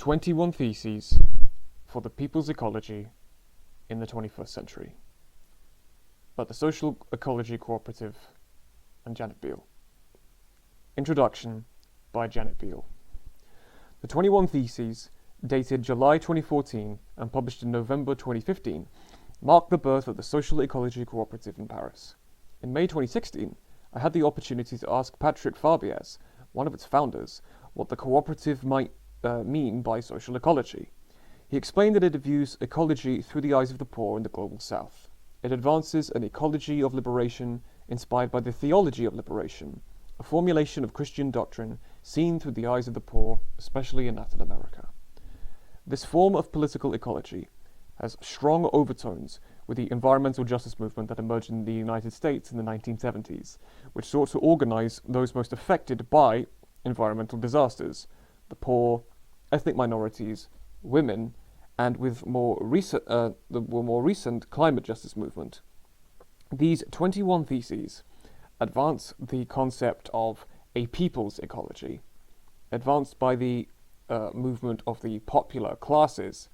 21 Theses for the People's Ecology in the 21st Century by the Social Ecology Cooperative and Janet Beale. Introduction by Janet Beale. The 21 Theses, dated July 2014 and published in November 2015, mark the birth of the Social Ecology Cooperative in Paris. In May 2016, I had the opportunity to ask Patrick Fabiez, one of its founders, what the cooperative might mean by social ecology. He explained that it views ecology through the eyes of the poor in the global south. It advances an ecology of liberation inspired by the theology of liberation, a formulation of Christian doctrine seen through the eyes of the poor, especially in Latin America. This form of political ecology has strong overtones with the environmental justice movement that emerged in the United States in the 1970s, which sought to organize those most affected by environmental disasters, the poor, ethnic minorities, women, and with the more recent climate justice movement. These 21 theses advance the concept of a people's ecology, advanced by the movement of the popular classes,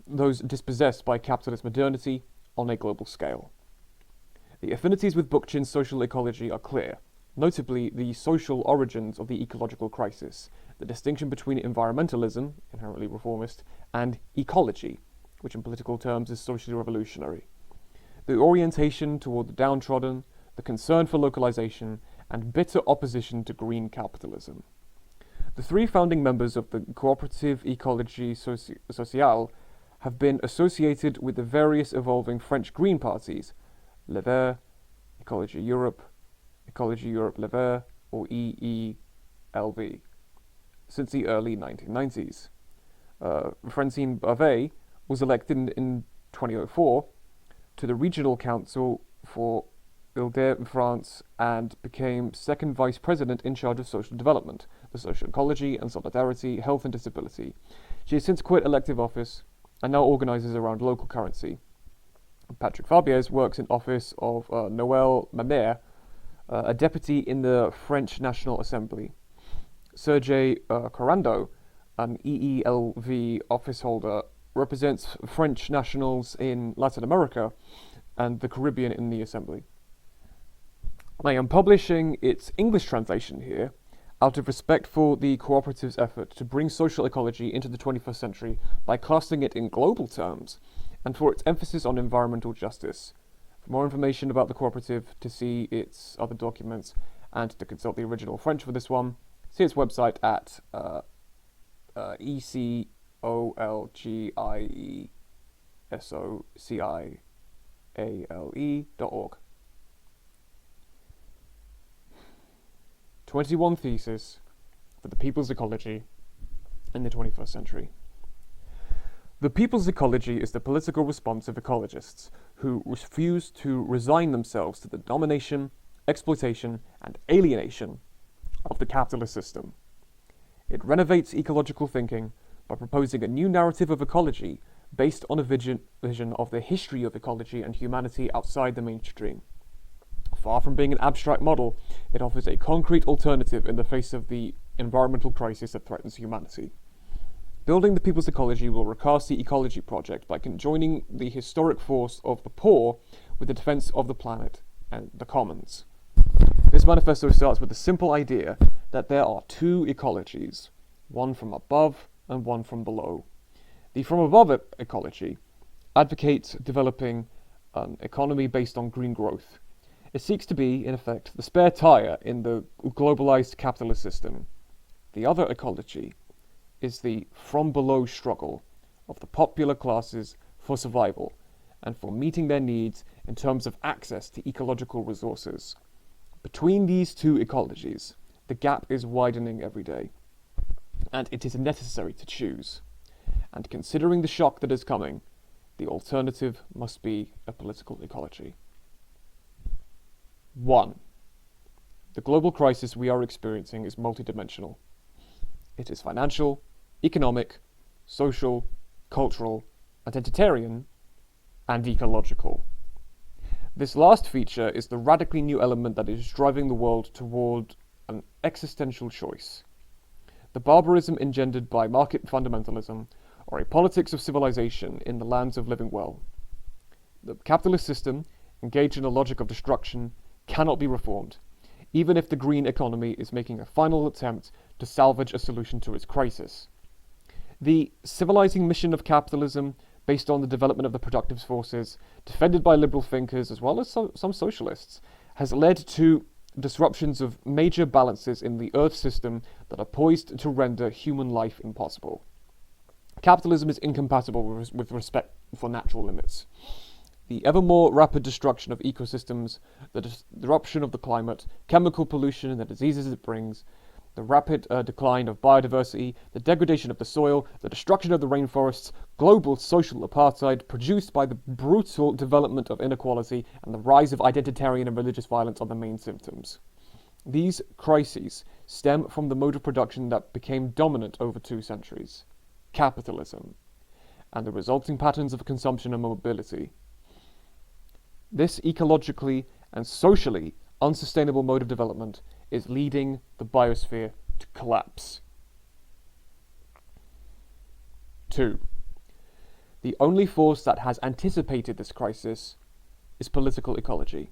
those dispossessed by capitalist modernity on a global scale. The affinities with Bookchin's social ecology are clear, notably the social origins of the ecological crisis, the distinction between environmentalism, inherently reformist, and ecology, which in political terms is socially revolutionary, the orientation toward the downtrodden, the concern for localization, and bitter opposition to green capitalism. The three founding members of the Cooperative Ecology Sociale have been associated with the various evolving French Green parties, Le Vert, Ecology Europe Le Vert, or EELV, since the early 1990s. Francine Barvet was elected in 2004 to the Regional Council for Ile-de-France and became second vice president in charge of social development, the social ecology and solidarity, health and disability. She has since quit elective office and now organizes around local currency. Patrick Fabiez works in office of Noël Mamère, a deputy in the French National Assembly. Sergei Corando, an EELV office holder, represents French nationals in Latin America and the Caribbean in the Assembly. I am publishing its English translation here out of respect for the cooperative's effort to bring social ecology into the 21st century by casting it in global terms, and for its emphasis on environmental justice. For more information about the cooperative, to see its other documents, and to consult the original French for this one, see its website at ecolgiesociale.org. 21 Theses for the People's Ecology in the 21st Century. The people's ecology is the political response of ecologists who refuse to resign themselves to the domination, exploitation, and alienation of the capitalist system. It renovates ecological thinking by proposing a new narrative of ecology based on a vision of the history of ecology and humanity outside the mainstream. Far from being an abstract model, it offers a concrete alternative in the face of the environmental crisis that threatens humanity. Building the people's ecology will recast the ecology project by conjoining the historic force of the poor with the defense of the planet and the commons. This manifesto starts with the simple idea that there are two ecologies, one from above and one from below. The from above ecology advocates developing an economy based on green growth. It seeks to be, in effect, the spare tire in the globalized capitalist system. The other ecology is the from below struggle of the popular classes for survival and for meeting their needs in terms of access to ecological resources. Between these two ecologies, the gap is widening every day, and it is necessary to choose. And considering the shock that is coming, the alternative must be a political ecology. 1. The global crisis we are experiencing is multidimensional. It is financial, economic, social, cultural, identitarian, and ecological. This last feature is the radically new element that is driving the world toward an existential choice. the barbarism engendered by market fundamentalism, or a politics of civilization in the lands of living well. The capitalist system, engaged in a logic of destruction, cannot be reformed, even if the green economy is making a final attempt to salvage a solution to its crisis. The civilizing mission of capitalism, based on the development of the productive forces, defended by liberal thinkers as well as some socialists, has led to disruptions of major balances in the Earth system that are poised to render human life impossible. Capitalism is incompatible with respect for natural limits. The ever more rapid destruction of ecosystems, the disruption of the climate, chemical pollution and the diseases it brings, the rapid decline of biodiversity, the degradation of the soil, the destruction of the rainforests, global social apartheid produced by the brutal development of inequality, and the rise of identitarian and religious violence are the main symptoms. These crises stem from the mode of production that became dominant over 2 centuries, capitalism, and the resulting patterns of consumption and mobility. This ecologically and socially unsustainable mode of development is leading the biosphere to collapse. 2. The only force that has anticipated this crisis is political ecology.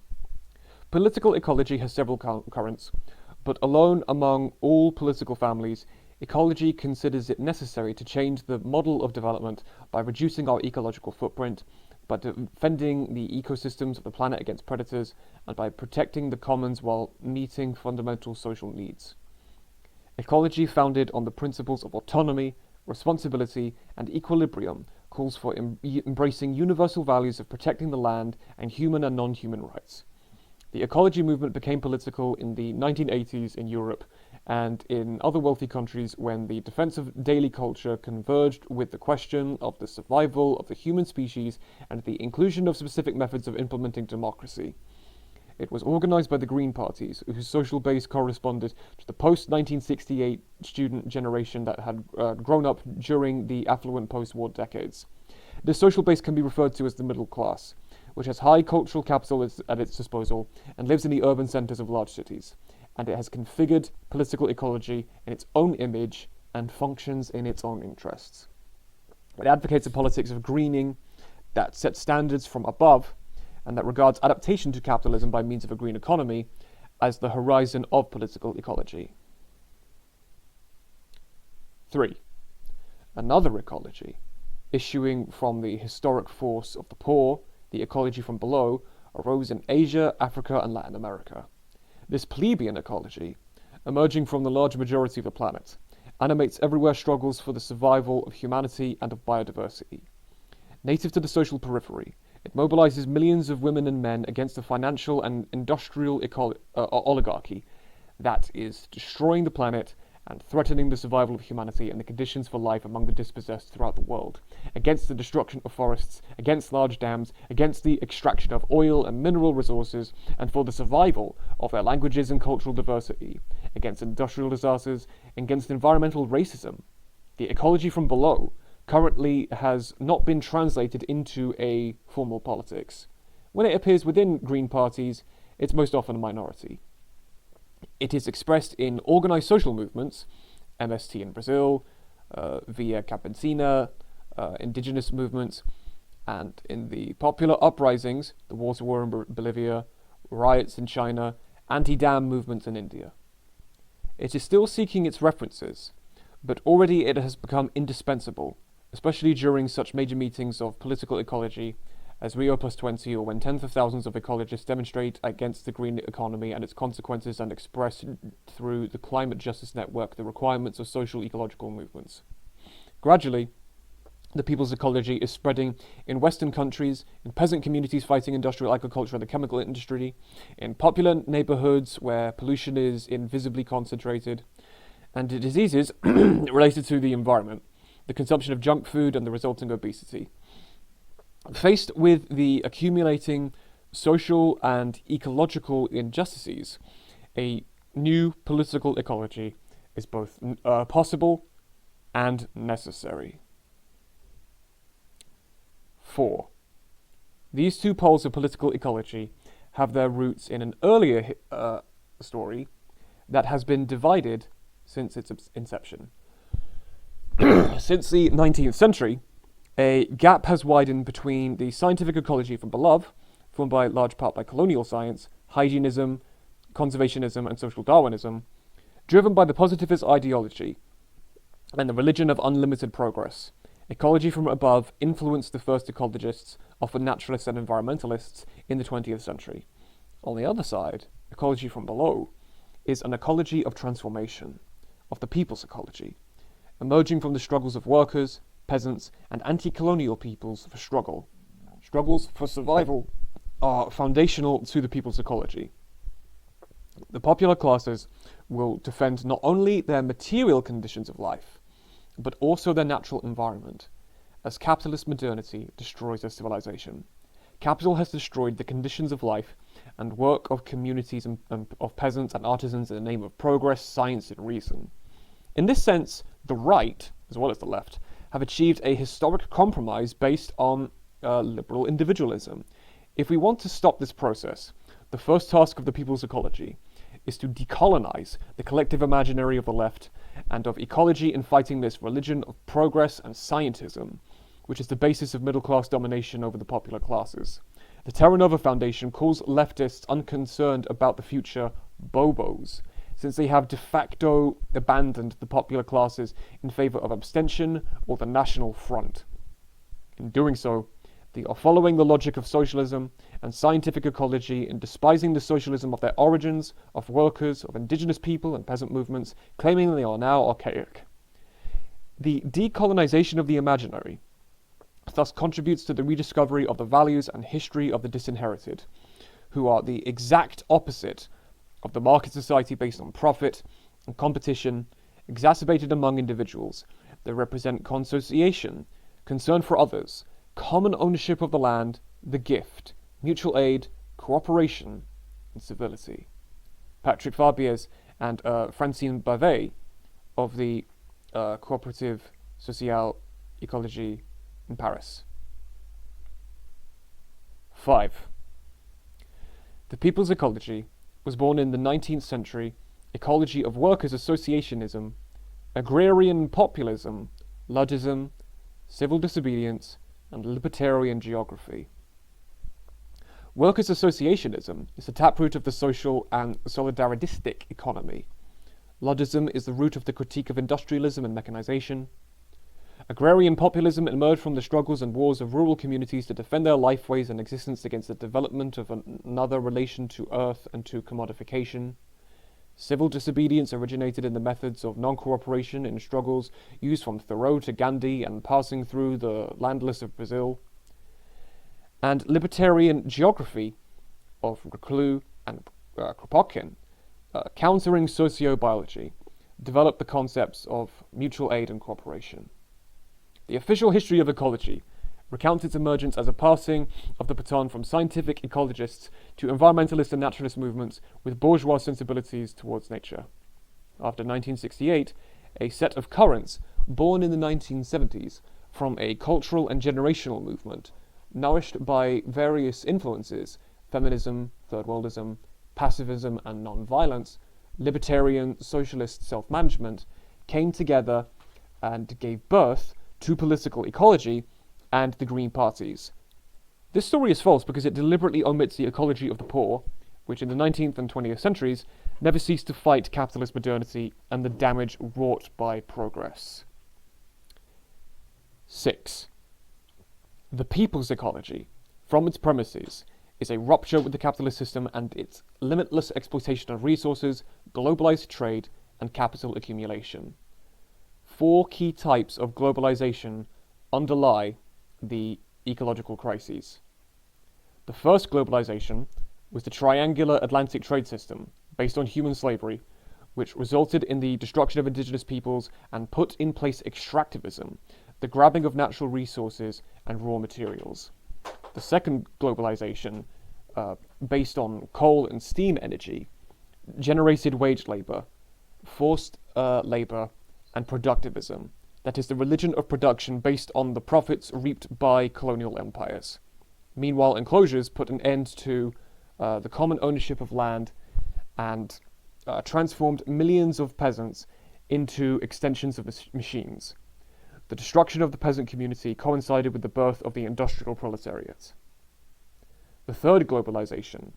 Political ecology has several currents, but alone among all political families, ecology considers it necessary to change the model of development by reducing our ecological footprint, by defending the ecosystems of the planet against predators, and by protecting the commons while meeting fundamental social needs. Ecology, founded on the principles of autonomy, responsibility, and equilibrium, calls for embracing universal values of protecting the land and human and non-human rights. The ecology movement became political in the 1980s in Europe and in other wealthy countries when the defense of daily culture converged with the question of the survival of the human species and the inclusion of specific methods of implementing democracy. It was organized by the Green parties, whose social base corresponded to the post-1968 student generation that had grown up during the affluent post-war decades. This social base can be referred to as the middle class, which has high cultural capital at its disposal and lives in the urban centers of large cities, and it has configured political ecology in its own image and functions in its own interests. It advocates a politics of greening that sets standards from above and that regards adaptation to capitalism by means of a green economy as the horizon of political ecology. 3. Another ecology, issuing from the historic force of the poor, the ecology from below, arose in Asia, Africa, and Latin America. This plebeian ecology, emerging from the large majority of the planet, animates everywhere struggles for the survival of humanity and of biodiversity. Native to the social periphery, it mobilizes millions of women and men against the financial and industrial oligarchy that is destroying the planet and threatening the survival of humanity and the conditions for life among the dispossessed throughout the world, against the destruction of forests, against large dams, against the extraction of oil and mineral resources, and for the survival of their languages and cultural diversity, against industrial disasters, against environmental racism. The ecology from below currently has not been translated into a formal politics. When it appears within Green parties, it's most often a minority. It is expressed in organized social movements, MST in Brazil, Via Campesina, indigenous movements, and in the popular uprisings, the water war in Bolivia, riots in China, anti-dam movements in India. It is still seeking its references, but already it has become indispensable, especially during such major meetings of political ecology as Rio +20, or when tens of thousands of ecologists demonstrate against the green economy and its consequences and express through the Climate Justice Network the requirements of social ecological movements. Gradually, the people's ecology is spreading in Western countries, in peasant communities fighting industrial agriculture and the chemical industry, in popular neighborhoods where pollution is invisibly concentrated, and diseases related to the environment, the consumption of junk food and the resulting obesity. Faced with the accumulating social and ecological injustices, a new political ecology is both possible and necessary. 4. These two poles of political ecology have their roots in an earlier story that has been divided since its inception. Since the 19th century, a gap has widened between the scientific ecology from below, formed by large part by colonial science, hygienism, conservationism, and social Darwinism, driven by the positivist ideology and the religion of unlimited progress. Ecology from above influenced the first ecologists, often naturalists and environmentalists, in the 20th century. On the other side, ecology from below is an ecology of transformation, of the people's ecology, emerging from the struggles of workers, peasants, and anti-colonial peoples for struggle. Struggles for survival are foundational to the people's ecology. The popular classes will defend not only their material conditions of life, but also their natural environment, as capitalist modernity destroys their civilization. Capital has destroyed the conditions of life and work of communities and of peasants and artisans in the name of progress, science, and reason. In this sense, the right, as well as the left, have achieved a historic compromise based on liberal individualism. If we want to stop this process, the first task of the people's ecology is to decolonize the collective imaginary of the left and of ecology in fighting this religion of progress and scientism, which is the basis of middle-class domination over the popular classes. The Terra Nova Foundation calls leftists unconcerned about the future bobos, since they have de facto abandoned the popular classes in favor of abstention or the National Front. In doing so, they are following the logic of socialism and scientific ecology in despising the socialism of their origins, of workers, of indigenous people and peasant movements, claiming they are now archaic. The decolonization of the imaginary thus contributes to the rediscovery of the values and history of the disinherited, who are the exact opposite of the market society based on profit and competition, exacerbated among individuals. They represent consociation, concern for others, common ownership of the land, the gift, mutual aid, cooperation, and civility. Patrick Fabiez and Francine Bavet of the Cooperative Social Ecology in Paris. 5. The people's ecology was born in the 19th century ecology of workers' associationism, agrarian populism, Luddism, civil disobedience, and libertarian geography. Workers' associationism is the taproot of the social and solidaristic economy. Luddism is the root of the critique of industrialism and mechanization. Agrarian populism emerged from the struggles and wars of rural communities to defend their lifeways and existence against the development of another relation to earth and to commodification. Civil disobedience originated in the methods of non-cooperation in struggles used from Thoreau to Gandhi and passing through the landless of Brazil. And libertarian geography of Reclus and Kropotkin, countering sociobiology, developed the concepts of mutual aid and cooperation. The official history of ecology recounts its emergence as a passing of the baton from scientific ecologists to environmentalist and naturalist movements with bourgeois sensibilities towards nature. After 1968, a set of currents born in the 1970s from a cultural and generational movement, nourished by various influences, feminism, third worldism, pacifism and non-violence, libertarian socialist self-management, came together and gave birth to political ecology and the Green Parties. This story is false because it deliberately omits the ecology of the poor, which in the 19th and 20th centuries never ceased to fight capitalist modernity and the damage wrought by progress. 6. The people's ecology, from its premises, is a rupture with the capitalist system and its limitless exploitation of resources, globalized trade, and capital accumulation. 4 key types of globalization underlie the ecological crises. The first globalization was the triangular Atlantic trade system, based on human slavery, which resulted in the destruction of indigenous peoples and put in place extractivism, the grabbing of natural resources and raw materials. The second globalization, based on coal and steam energy, generated wage labor, forced labor, and productivism, that is the religion of production based on the profits reaped by colonial empires. Meanwhile, enclosures put an end to the common ownership of land and transformed millions of peasants into extensions of machines. The destruction of the peasant community coincided with the birth of the industrial proletariat. The third globalization,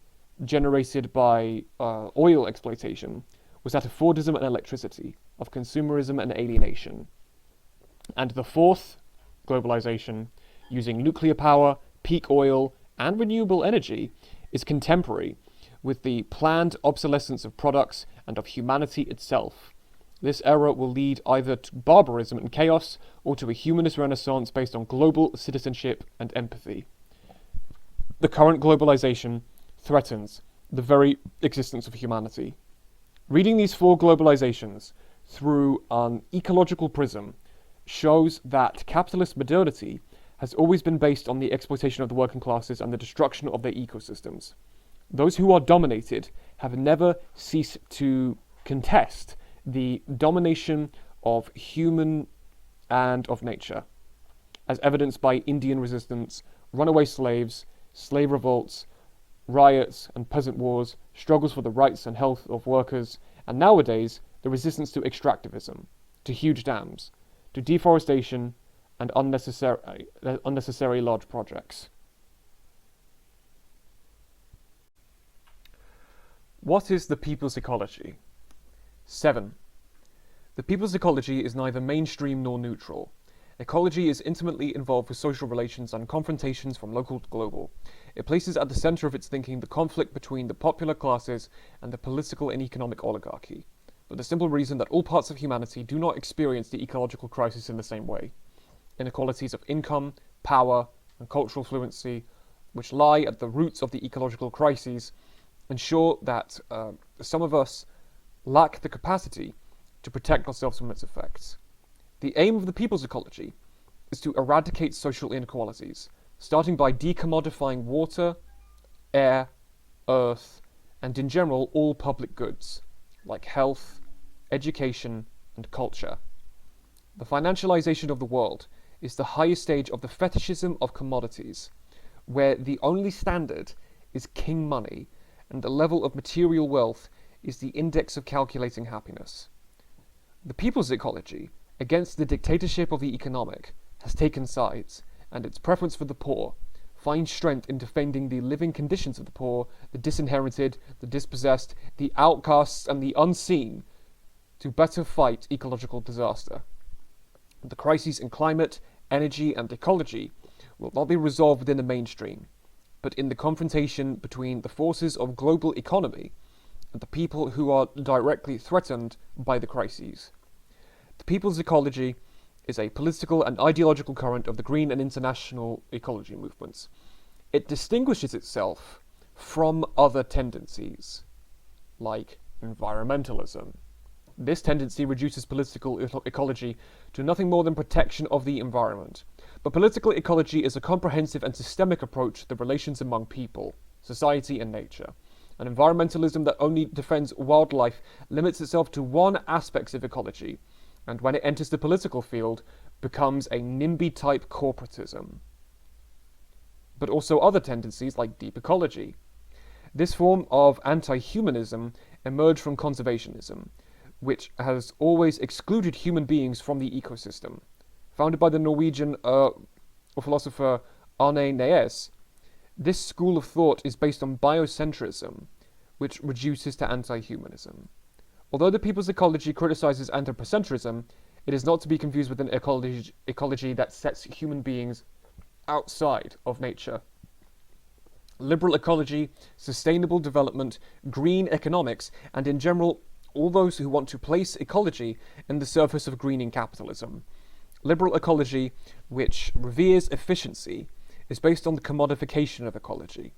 generated by oil exploitation, was that of Fordism and electricity, of consumerism and alienation. And the fourth globalization, using nuclear power, peak oil, and renewable energy, is contemporary with the planned obsolescence of products and of humanity itself. This era will lead either to barbarism and chaos or to a humanist renaissance based on global citizenship and empathy. The current globalization threatens the very existence of humanity. Reading these four globalizations through an ecological prism shows that capitalist modernity has always been based on the exploitation of the working classes and the destruction of their ecosystems. Those who are dominated have never ceased to contest the domination of human and of nature, as evidenced by Indian resistance, runaway slaves, slave revolts, riots and peasant wars, struggles for the rights and health of workers, and nowadays the resistance to extractivism, to huge dams, to deforestation and unnecessary large projects. What is the people's ecology? 7. The people's ecology is neither mainstream nor neutral. Ecology is intimately involved with social relations and confrontations from local to global. It places at the center of its thinking the conflict between the popular classes and the political and economic oligarchy, for the simple reason that all parts of humanity do not experience the ecological crisis in the same way. Inequalities of income, power, and cultural fluency, which lie at the roots of the ecological crises, ensure that some of us lack the capacity to protect ourselves from its effects. The aim of the people's ecology is to eradicate social inequalities, starting by decommodifying water, air, earth, and in general all public goods, like health, education, and culture. The financialization of the world is the highest stage of the fetishism of commodities, where the only standard is king money, and the level of material wealth is the index of calculating happiness. The people's ecology, against the dictatorship of the economic, has taken sides, and its preference for the poor finds strength in defending the living conditions of the poor, the disinherited, the dispossessed, the outcasts, and the unseen, to better fight ecological disaster. The crises in climate, energy, and ecology will not be resolved within the mainstream, but in the confrontation between the forces of global economy and the people who are directly threatened by the crises. The people's ecology is a political and ideological current of the green and international ecology movements. It distinguishes itself from other tendencies, like environmentalism. This tendency reduces political ecology to nothing more than protection of the environment. But political ecology is a comprehensive and systemic approach to the relations among people, society, and nature. An environmentalism that only defends wildlife limits itself to one aspect of ecology, and when it enters the political field, becomes a NIMBY-type corporatism. But also other tendencies like deep ecology. This form of anti-humanism emerged from conservationism, which has always excluded human beings from the ecosystem. Founded by the Norwegian philosopher Arne Naes, this school of thought is based on biocentrism, which reduces to anti-humanism. Although the people's ecology criticizes anthropocentrism, it is not to be confused with an ecology that sets human beings outside of nature. Liberal ecology, sustainable development, green economics, and in general, all those who want to place ecology in the service of greening capitalism. Liberal ecology, which reveres efficiency, is based on the commodification of ecology.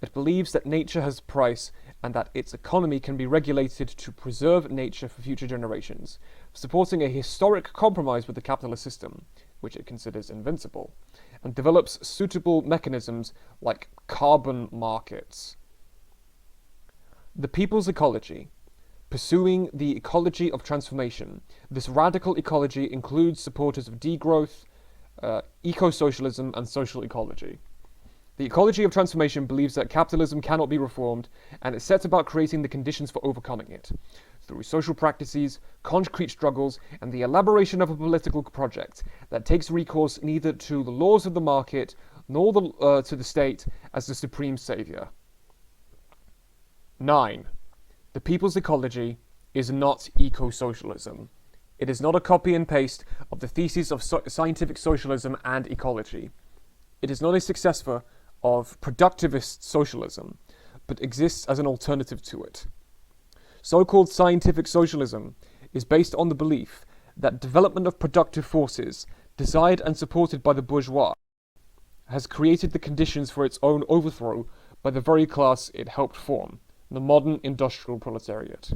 It believes that nature has a price and that its economy can be regulated to preserve nature for future generations, supporting a historic compromise with the capitalist system, which it considers invincible, and develops suitable mechanisms like carbon markets. The people's ecology. Pursuing the ecology of transformation, this radical ecology includes supporters of degrowth, eco-socialism, and social ecology. The ecology of transformation believes that capitalism cannot be reformed, and it sets about creating the conditions for overcoming it. through social practices, concrete struggles, and the elaboration of a political project that takes recourse neither to the laws of the market nor to the state as the supreme saviour. 9. The people's ecology is not eco-socialism. It is not a copy and paste of the theses of scientific socialism and ecology. It is not a successor of productivist socialism, but exists as an alternative to it. So-called scientific socialism is based on the belief that development of productive forces, desired and supported by the bourgeois, has created the conditions for its own overthrow by the very class it helped form, the modern industrial proletariat.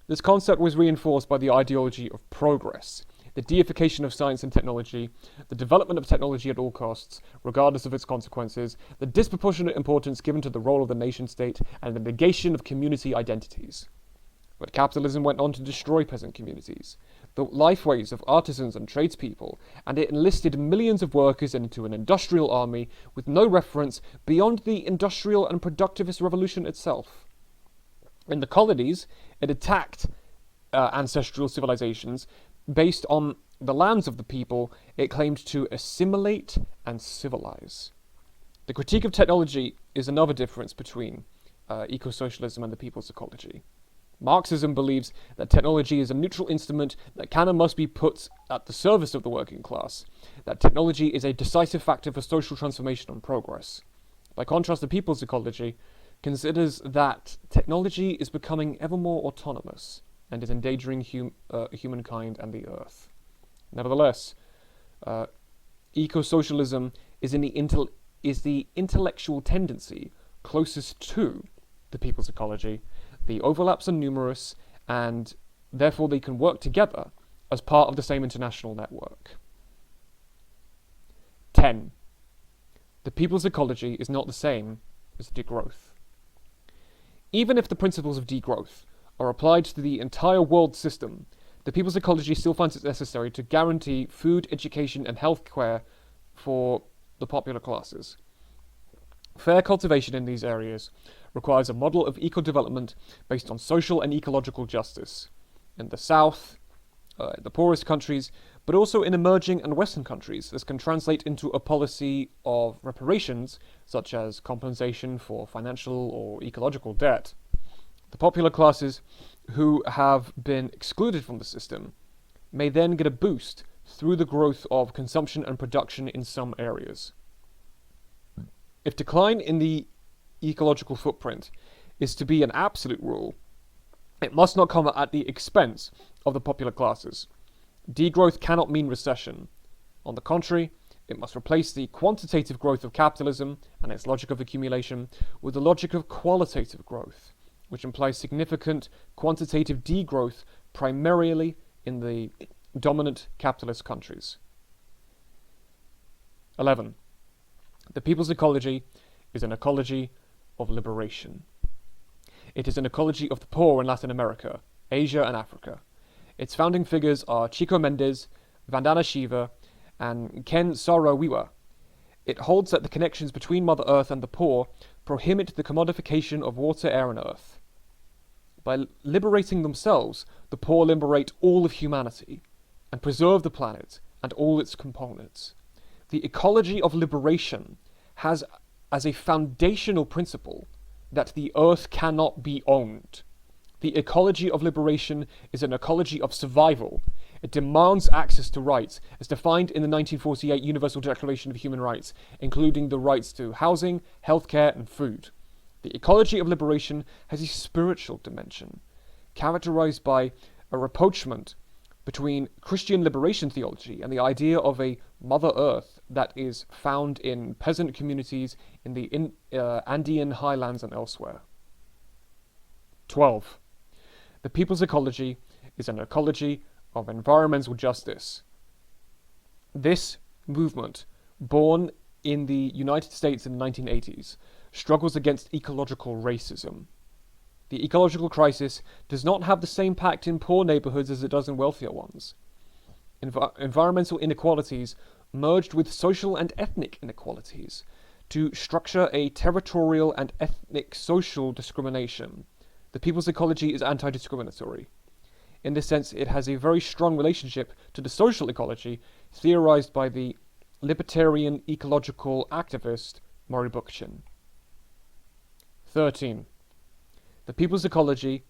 This concept was reinforced by the ideology of progress, the deification of science and technology, the development of technology at all costs, regardless of its consequences, the disproportionate importance given to the role of the nation-state, and the negation of community identities. But capitalism went on to destroy peasant communities, the lifeways of artisans and tradespeople, and it enlisted millions of workers into an industrial army with no reference beyond the industrial and productivist revolution itself. In the colonies, it attacked ancestral civilizations based on the lands of the people it claimed to assimilate and civilize. The critique of technology is another difference between eco-socialism and the people's ecology. Marxism believes that technology is a neutral instrument that can and must be put at the service of the working class, that technology is a decisive factor for social transformation and progress. By contrast, the people's ecology considers that technology is becoming ever more autonomous and is endangering humankind and the earth. Nevertheless, eco-socialism is the intellectual tendency closest to the people's ecology. The overlaps are numerous, and therefore they can work together as part of the same international network. 10. The people's ecology is not the same as degrowth. Even if the principles of degrowth are applied to the entire world system, the people's ecology still finds it necessary to guarantee food, education, and health care for the popular classes. Fair cultivation in these areas requires a model of eco-development based on social and ecological justice. In the South, the poorest countries, but also in emerging and Western countries, this can translate into a policy of reparations, such as compensation for financial or ecological debt. The popular classes who have been excluded from the system may then get a boost through the growth of consumption and production in some areas. If decline in the ecological footprint is to be an absolute rule, it must not come at the expense of the popular classes. Degrowth cannot mean recession. On the contrary, it must replace the quantitative growth of capitalism and its logic of accumulation with the logic of qualitative growth, which implies significant quantitative degrowth primarily in the dominant capitalist countries. 11. The people's ecology is an ecology of liberation. It is an ecology of the poor in Latin America, Asia, and Africa. Its founding figures are Chico Mendes, Vandana Shiva, and Ken Saro-Wiwa. It holds that the connections between Mother Earth and the poor prohibit the commodification of water, air, and earth. By liberating themselves, the poor liberate all of humanity and preserve the planet and all its components. The ecology of liberation has as a foundational principle that the earth cannot be owned. The ecology of liberation is an ecology of survival. It demands access to rights, as defined in the 1948 Universal Declaration of Human Rights, including the rights to housing, healthcare, and food. The ecology of liberation has a spiritual dimension, characterized by a rapprochement between Christian liberation theology and the idea of a Mother Earth that is found in peasant communities in the Andean highlands and elsewhere. 12. The people's ecology is an ecology of environmental justice. This movement, born in the United States in the 1980s, struggles against ecological racism. The ecological crisis does not have the same impact in poor neighborhoods as it does in wealthier ones. Environmental inequalities merged with social and ethnic inequalities to structure a territorial and ethnic social discrimination. The people's ecology is anti-discriminatory. In this sense, it has a very strong relationship to the social ecology theorized by the libertarian ecological activist Murray Bookchin. 13. The people's ecology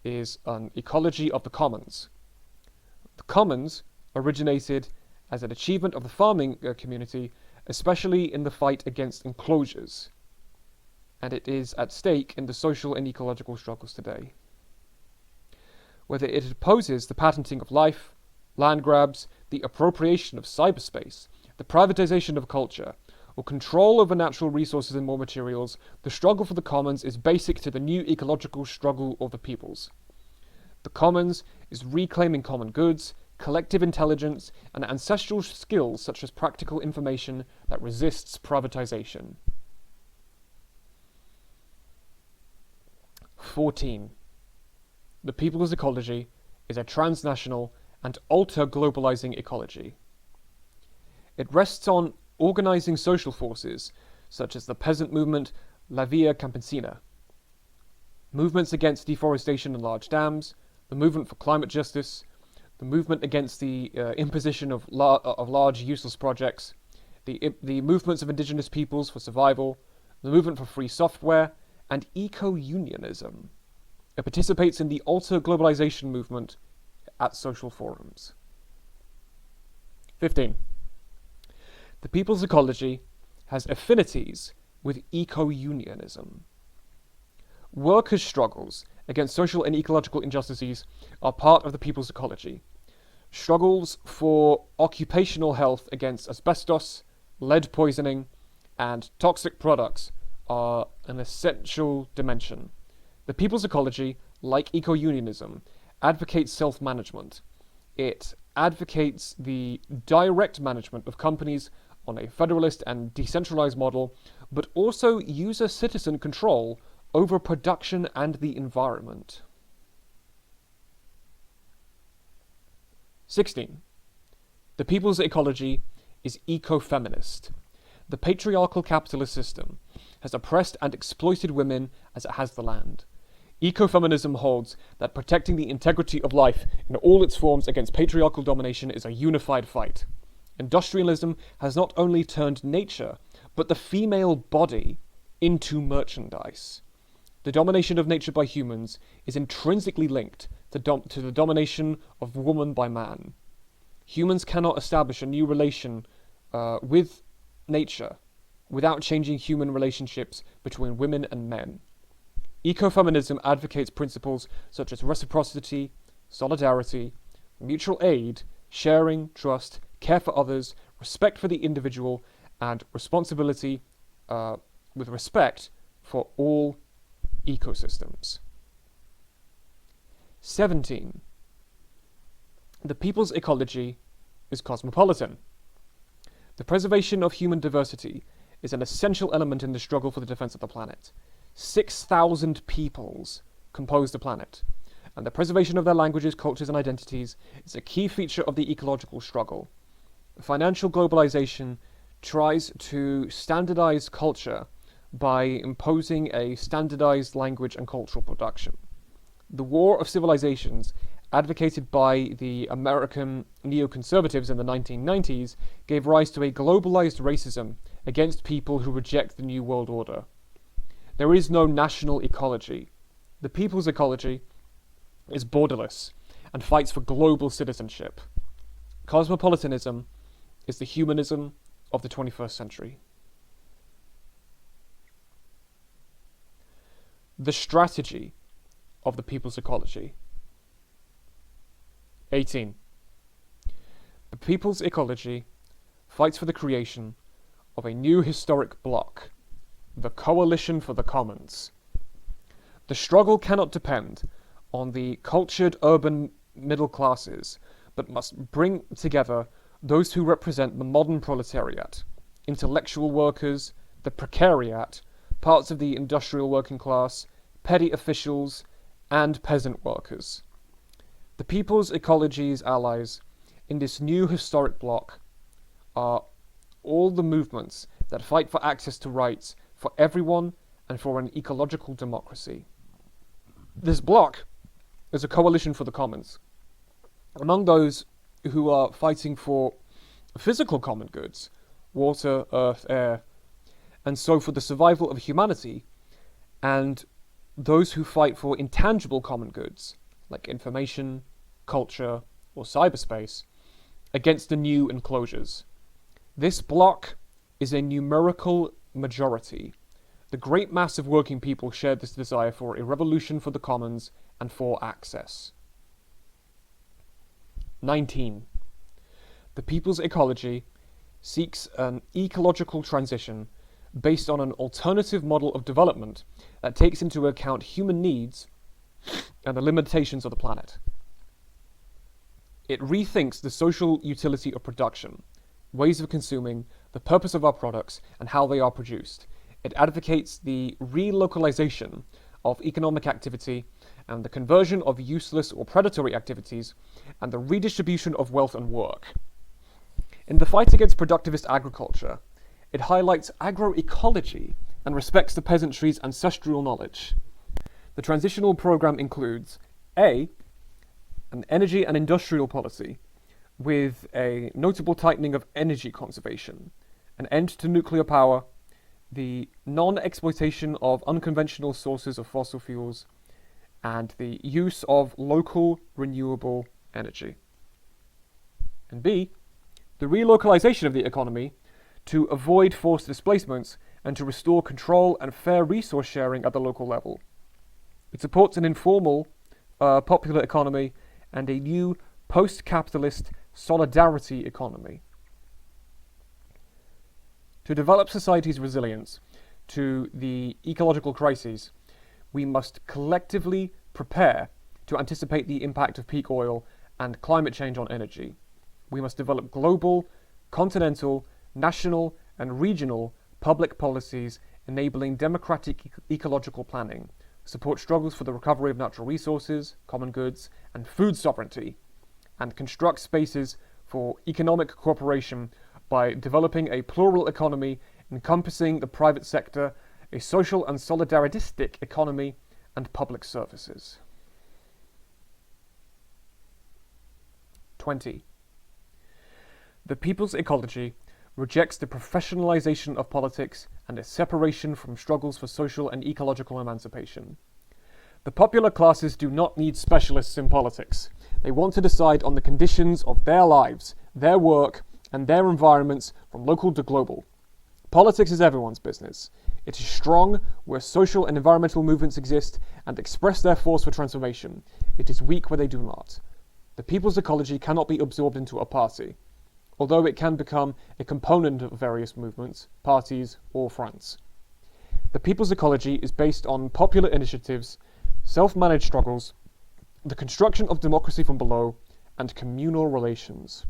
is an ecology of the commons. The commons originated as an achievement of the farming community, especially in the fight against enclosures, and it is at stake in the social and ecological struggles today. Whether it opposes the patenting of life, land grabs, the appropriation of cyberspace, the privatization of culture, or control over natural resources and more materials, the struggle for the commons is basic to the new ecological struggle of the peoples. The commons is reclaiming common goods, collective intelligence, and ancestral skills such as practical information that resists privatization. 14. The people's ecology is a transnational and ultra-globalizing ecology. It rests on organizing social forces such as the peasant movement La Via Campesina, movements against deforestation and large dams, the movement for climate justice, the movement against the imposition of large useless projects, the movements of indigenous peoples for survival, the movement for free software, and eco-unionism. It participates in the ultra-globalization movement at social forums. 15. The people's ecology has affinities with eco-unionism. Workers' struggles against social and ecological injustices are part of the people's ecology. Struggles for occupational health against asbestos, lead poisoning, and toxic products are an essential dimension. The people's ecology, like eco-unionism, advocates self-management. It advocates the direct management of companies on a federalist and decentralized model, but also user-citizen control over production and the environment. 16. The people's ecology is eco-feminist. The patriarchal capitalist system has oppressed and exploited women as it has the land. Ecofeminism holds that protecting the integrity of life in all its forms against patriarchal domination is a unified fight. Industrialism has not only turned nature, but the female body into merchandise. The domination of nature by humans is intrinsically linked to the domination of woman by man. Humans cannot establish a new relation with nature without changing human relationships between women and men. Ecofeminism advocates principles such as reciprocity, solidarity, mutual aid, sharing, trust, care for others, respect for the individual, and responsibility with respect for all ecosystems. 17. The people's ecology is cosmopolitan. The preservation of human diversity is an essential element in the struggle for the defense of the planet. 6,000 peoples compose the planet, and the preservation of their languages, cultures, and identities is a key feature of the ecological struggle. Financial globalization tries to standardize culture by imposing a standardized language and cultural production. The War of Civilizations, advocated by the American neoconservatives in the 1990s, gave rise to a globalized racism against people who reject the New World Order. There is no national ecology. The people's ecology is borderless and fights for global citizenship. Cosmopolitanism is the humanism of the 21st century. The strategy of the people's ecology. 18. The people's ecology fights for the creation of a new historic bloc, the Coalition for the Commons. The struggle cannot depend on the cultured urban middle classes, but must bring together those who represent the modern proletariat, intellectual workers, the precariat, parts of the industrial working class, petty officials, and peasant workers. The people's ecology's allies in this new historic bloc are all the movements that fight for access to rights for everyone and for an ecological democracy. This bloc as a coalition for the commons. Among those who are fighting for physical common goods, water, earth, air, and so for the survival of humanity, and those who fight for intangible common goods, like information, culture, or cyberspace, against the new enclosures. This bloc is a numerical majority. The great mass of working people share this desire for a revolution for the commons and for access. 19. The people's ecology seeks an ecological transition based on an alternative model of development that takes into account human needs and the limitations of the planet. It rethinks the social utility of production, ways of consuming, the purpose of our products, and how they are produced. It advocates the relocalization of economic activity and the conversion of useless or predatory activities and the redistribution of wealth and work. In the fight against productivist agriculture, it highlights agroecology and respects the peasantry's ancestral knowledge. The transitional program includes A. An energy and industrial policy with a notable tightening of energy conservation, an end to nuclear power, the non-exploitation of unconventional sources of fossil fuels, and the use of local renewable energy. And B. The relocalization of the economy to avoid forced displacements and to restore control and fair resource sharing at the local level. It supports an informal, popular economy and a new post-capitalist solidarity economy. To develop society's resilience to the ecological crises, we must collectively prepare to anticipate the impact of peak oil and climate change on energy. We must develop global, continental, national, and regional public policies enabling democratic ecological planning, support struggles for the recovery of natural resources, common goods, and food sovereignty, and construct spaces for economic cooperation by developing a plural economy encompassing the private sector, a social and solidaristic economy, and public services. 20. The people's ecology rejects the professionalization of politics and its separation from struggles for social and ecological emancipation. The popular classes do not need specialists in politics. They want to decide on the conditions of their lives, their work, and their environments from local to global. Politics is everyone's business. It is strong where social and environmental movements exist and express their force for transformation. It is weak where they do not. The people's ecology cannot be absorbed into a party, although it can become a component of various movements, parties, or fronts. The people's ecology is based on popular initiatives, self-managed struggles, the construction of democracy from below, and communal relations.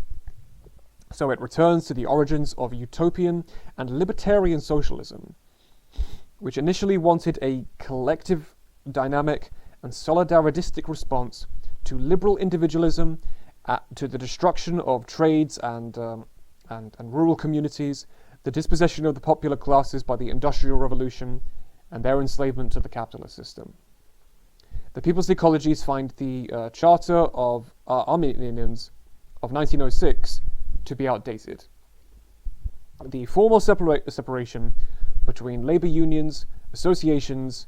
So it returns to the origins of utopian and libertarian socialism, which initially wanted a collective, dynamic, and solidaristic response to liberal individualism, to the destruction of trades and rural communities, the dispossession of the popular classes by the Industrial Revolution, and their enslavement to the capitalist system. The people's ecologies find the Charter of Armenians of 1906 to be outdated. The formal separation between labor unions, associations,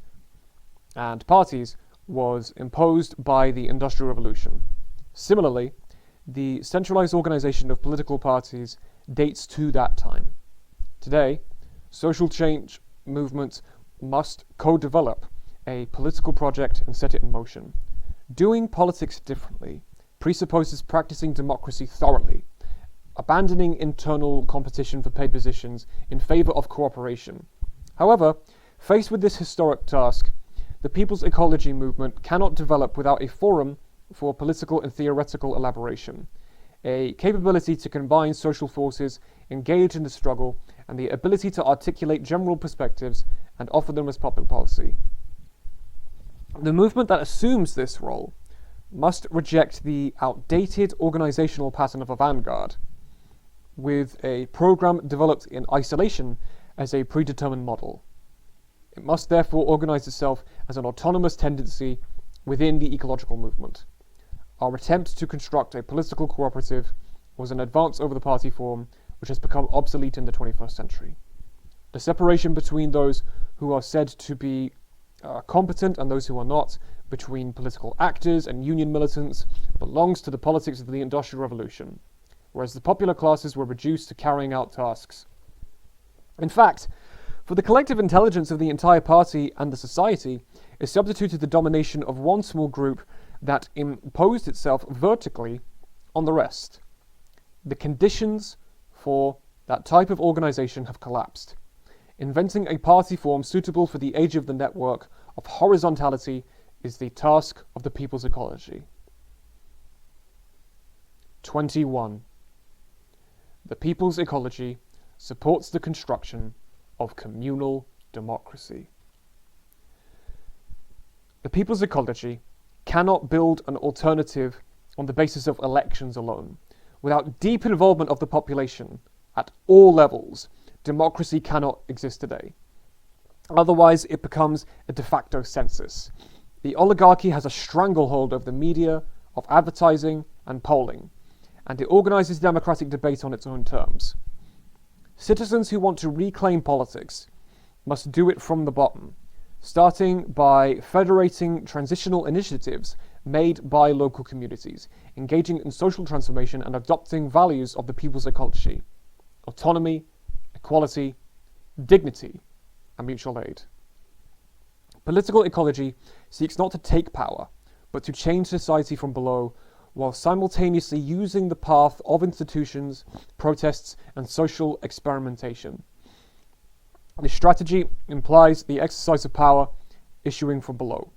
and parties was imposed by the Industrial Revolution. Similarly, the centralized organization of political parties dates to that time. Today, social change movements must co-develop a political project and set it in motion. Doing politics differently presupposes practicing democracy thoroughly, abandoning internal competition for paid positions in favor of cooperation. However, faced with this historic task, the people's ecology movement cannot develop without a forum for political and theoretical elaboration, a capability to combine social forces engaged in the struggle, and the ability to articulate general perspectives and offer them as public policy. The movement that assumes this role must reject the outdated organizational pattern of a vanguard, with a program developed in isolation as a predetermined model. It must therefore organize itself as an autonomous tendency within the ecological movement. Our attempt to construct a political cooperative was an advance over the party form, which has become obsolete in the 21st century. The separation between those who are said to be competent and those who are not, between political actors and union militants, belongs to the politics of the Industrial Revolution, whereas the popular classes were reduced to carrying out tasks. In fact, for the collective intelligence of the entire party and the society is substituted the domination of one small group that imposed itself vertically on the rest. The conditions for that type of organization have collapsed. Inventing a party form suitable for the age of the network of horizontality is the task of the people's ecology. 21. The people's ecology supports the construction of communal democracy. The people's ecology cannot build an alternative on the basis of elections alone. Without deep involvement of the population at all levels, democracy cannot exist today. Otherwise, it becomes a de facto census. The oligarchy has a stranglehold over the media, of advertising and polling, and it organizes democratic debate on its own terms. Citizens who want to reclaim politics must do it from the bottom, starting by federating transitional initiatives made by local communities, engaging in social transformation and adopting values of the people's ecology: autonomy, equality, dignity, and mutual aid. Political ecology seeks not to take power, but to change society from below, while simultaneously using the path of institutions, protests, and social experimentation. This strategy implies the exercise of power issuing from below,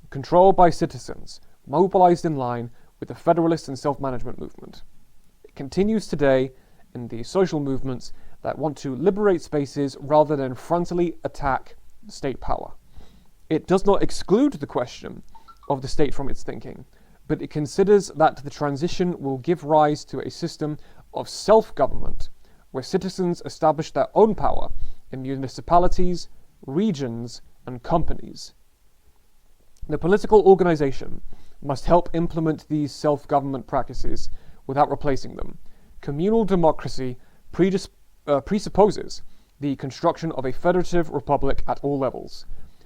controlled by citizens, mobilized in line with the federalist and self-management movement. It continues today in the social movements that want to liberate spaces rather than frontally attack state power. It does not exclude the question of the state from its thinking, but it considers that the transition will give rise to a system of self-government where citizens establish their own power in municipalities, regions, and companies. The political organization must help implement these self-government practices without replacing them. Communal democracy presupposes the construction of a federative republic at all levels.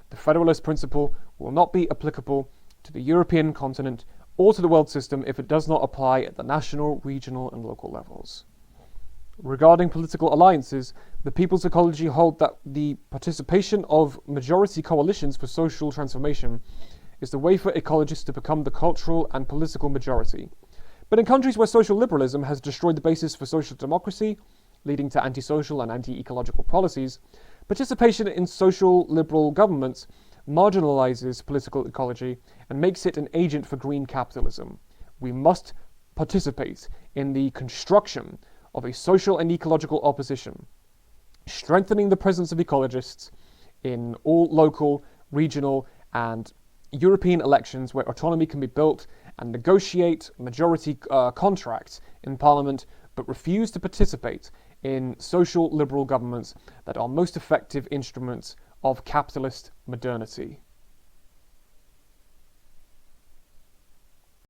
The federalist principle will not be applicable to the European continent or to the world system if it does not apply at the national, regional, and local levels. Regarding political alliances, the people's ecology hold that the participation of majority coalitions for social transformation is the way for ecologists to become the cultural and political majority. But in countries where social liberalism has destroyed the basis for social democracy, leading to antisocial and anti-ecological policies, participation in social liberal governments marginalizes political ecology and makes it an agent for green capitalism. We must participate in the construction of a social and ecological opposition, strengthening the presence of ecologists in all local, regional, and European elections where autonomy can be built, and negotiate majority contracts in Parliament, but refuse to participate in social liberal governments that are most effective instruments of capitalist modernity.